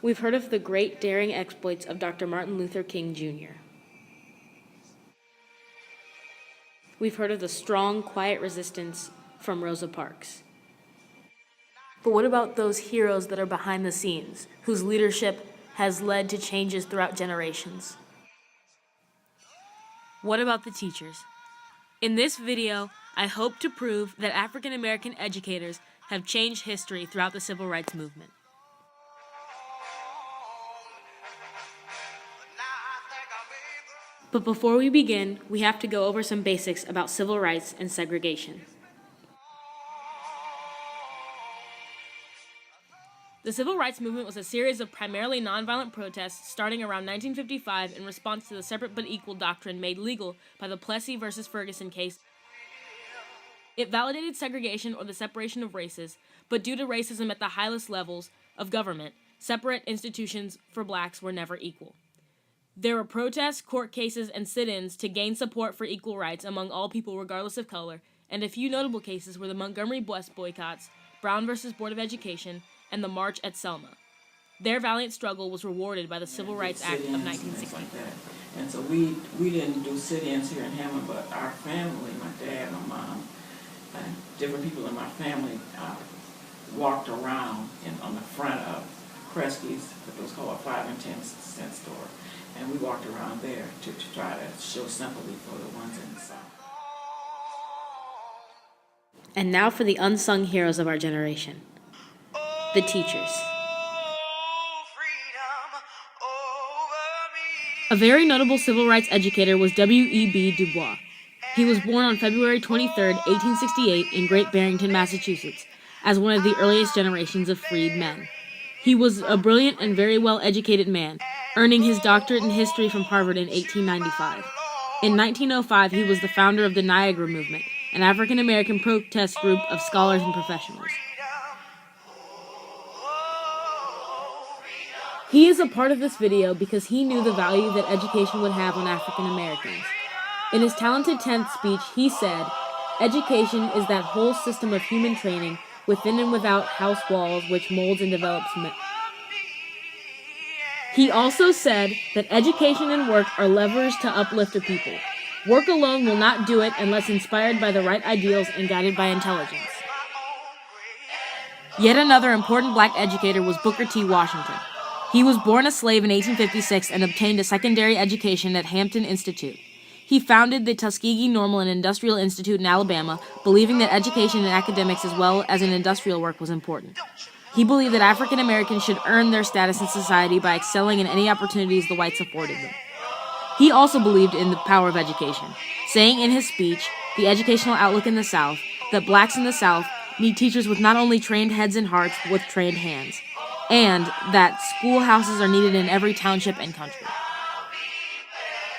We've heard of the great daring exploits of Dr. Martin Luther King Jr. We've heard of the strong, quiet resistance from Rosa Parks. But what about those heroes that are behind the scenes, whose leadership has led to changes throughout generations? What about the teachers? In this video, I hope to prove that African American educators have changed history throughout the civil rights movement. But before we begin, we have to go over some basics about civil rights and segregation. The civil rights movement was a series of primarily nonviolent protests starting around 1955 in response to the separate but equal doctrine made legal by the Plessy versus Ferguson case. It validated segregation or the separation of races, but due to racism at the highest levels of government, separate institutions for blacks were never equal. There were protests, court cases, and sit-ins to gain support for equal rights among all people regardless of color, and a few notable cases were the Montgomery bus boycotts, Brown versus Board of Education, and the March at Selma. Their valiant struggle was rewarded by the Civil Rights Act of 1960. Like that. And so we didn't do sit-ins here in Hammond, but our family, my dad, my mom, and different people in my family walked around on the front of Kresge's, it was called a 5 and 10 cent store. And we walked around there to try to show sympathy for the ones in the South. And now for the unsung heroes of our generation, the teachers. A very notable civil rights educator was W.E.B. Du Bois. He was born on February 23, 1868 in Great Barrington, Massachusetts, as one of the earliest generations of freed men. He was a brilliant and very well-educated man, earning his doctorate in history from Harvard in 1895. In 1905, he was the founder of the Niagara Movement, an African-American protest group of scholars and professionals. He is a part of this video because he knew the value that education would have on African Americans. In his talented 10th speech, he said, "Education is that whole system of human training within and without house walls which molds and develops men." He also said that education and work are levers to uplift a people. Work alone will not do it unless inspired by the right ideals and guided by intelligence. Yet another important black educator was Booker T. Washington. He was born a slave in 1856 and obtained a secondary education at Hampton Institute. He founded the Tuskegee Normal and Industrial Institute in Alabama, believing that education and academics as well as in industrial work was important. He believed that African Americans should earn their status in society by excelling in any opportunities the whites afforded them. He also believed in the power of education, saying in his speech, "The Educational Outlook in the South," that blacks in the South need teachers with not only trained heads and hearts, but with trained hands, and that schoolhouses are needed in every township and country.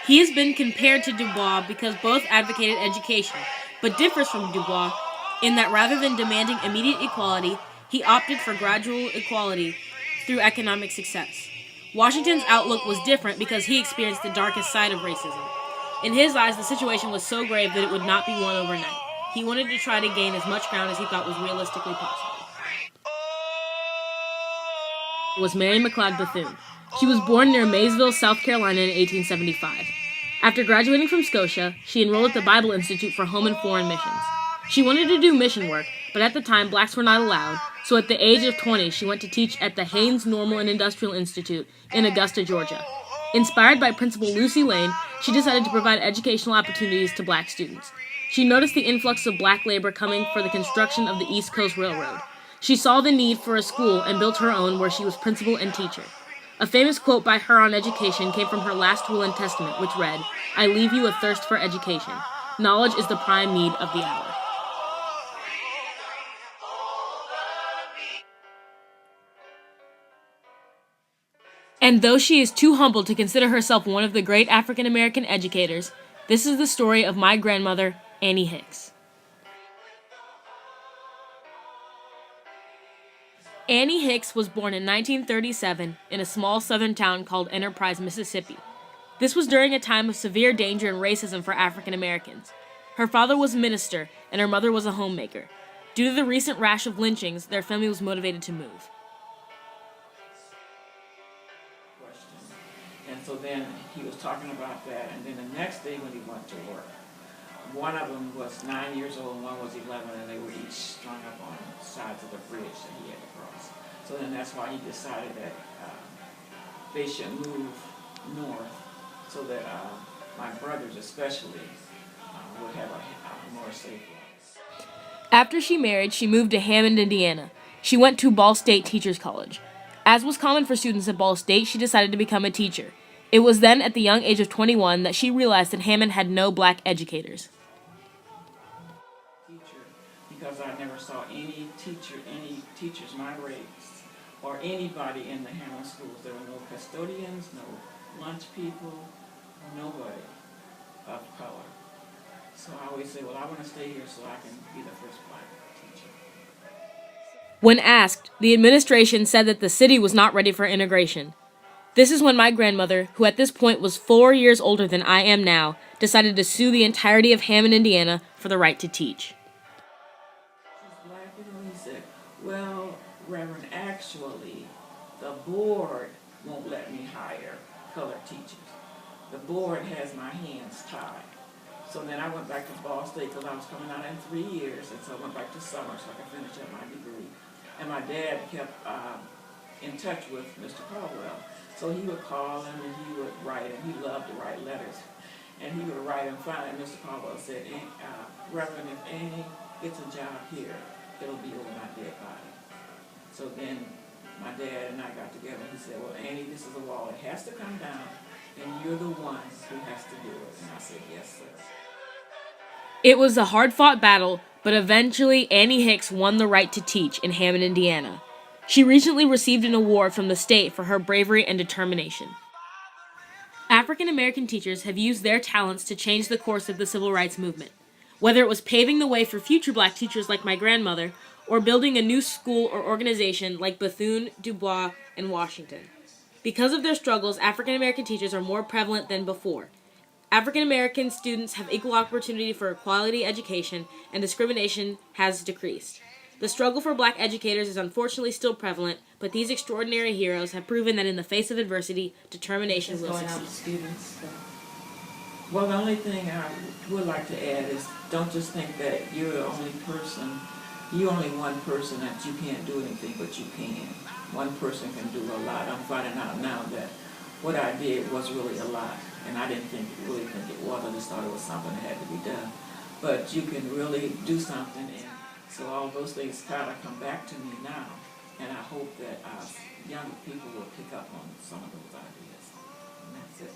He has been compared to Du Bois because both advocated education, but differs from Du Bois in that rather than demanding immediate equality, he opted for gradual equality through economic success. Washington's outlook was different because he experienced the darkest side of racism. In his eyes, the situation was so grave that it would not be won overnight. He wanted to try to gain as much ground as he thought was realistically possible. Was Mary McLeod Bethune. She was born near Maysville, South Carolina in 1875. After graduating from Scotia, she enrolled at the Bible Institute for Home and Foreign Missions. She wanted to do mission work, but at the time blacks were not allowed, so at the age of 20 she went to teach at the Haynes Normal and Industrial Institute in Augusta, Georgia. Inspired by Principal Lucy Lane, she decided to provide educational opportunities to black students. She noticed the influx of black labor coming for the construction of the East Coast Railroad. She saw the need for a school and built her own where she was principal and teacher. A famous quote by her on education came from her last will and testament, which read, "I leave you a thirst for education. Knowledge is the prime need of the hour." And though she is too humble to consider herself one of the great African American educators, this is the story of my grandmother, Annie Hicks. Annie Hicks was born in 1937 in a small southern town called Enterprise, Mississippi. This was during a time of severe danger and racism for African Americans. Her father was a minister, and her mother was a homemaker. Due to the recent rash of lynchings, their family was motivated to move. And so then he was talking about that, and then the next day when he went to work, one of them was 9 years old and one was 11, and they were each strung up on sides of the bridge that he had to cross. So then that's why he decided that they should move north so that my brothers especially would have a more safe life. After she married, she moved to Hammond, Indiana. She went to Ball State Teachers College. As was common for students at Ball State, she decided to become a teacher. It was then, at the young age of 21, that she realized that Hammond had no black educators. Because I never saw any teachers my race, or anybody in the Hammond schools. There were no custodians, no lunch people, nobody of color. So I always say, well, I want to stay here so I can be the first black teacher. When asked, the administration said that the city was not ready for integration. This is when my grandmother, who at this point was 4 years older than I am now, decided to sue the entirety of Hammond, Indiana for the right to teach. She's black, and he said, well, Reverend, actually, the board won't let me hire colored teachers. The board has my hands tied. So then I went back to Ball State because I was coming out in 3 years, and so I went back to summer so I could finish up my degree. And my dad kept in touch with Mr. Caldwell. So he would call him and he would write, and he loved to write letters. And he would write, and finally Mr. Caldwell said, Reverend, if Annie gets a job here, it'll be over my dead body. So then my dad and I got together and he said, well, Annie, this is a wall. It has to come down, and you're the one who has to do it. And I said, yes, sir. It was a hard-fought battle, but eventually Annie Hicks won the right to teach in Hammond, Indiana. She recently received an award from the state for her bravery and determination. African American teachers have used their talents to change the course of the civil rights movement, whether it was paving the way for future black teachers like my grandmother, or building a new school or organization like Bethune, Dubois, and Washington. Because of their struggles, African American teachers are more prevalent than before. African American students have equal opportunity for quality education, and discrimination has decreased. The struggle for black educators is unfortunately still prevalent, but these extraordinary heroes have proven that in the face of adversity, determination will succeed. Students. Well, the only thing I would like to add is don't just think that you're the only person, you're only one person, that you can't do anything, but you can. One person can do a lot. I'm finding out now that what I did was really a lot, and I didn't really think it was. I just thought it was something that had to be done. But you can really do something, and so all those things kind of come back to me now, and I hope that younger people will pick up on some of those ideas. And that's it.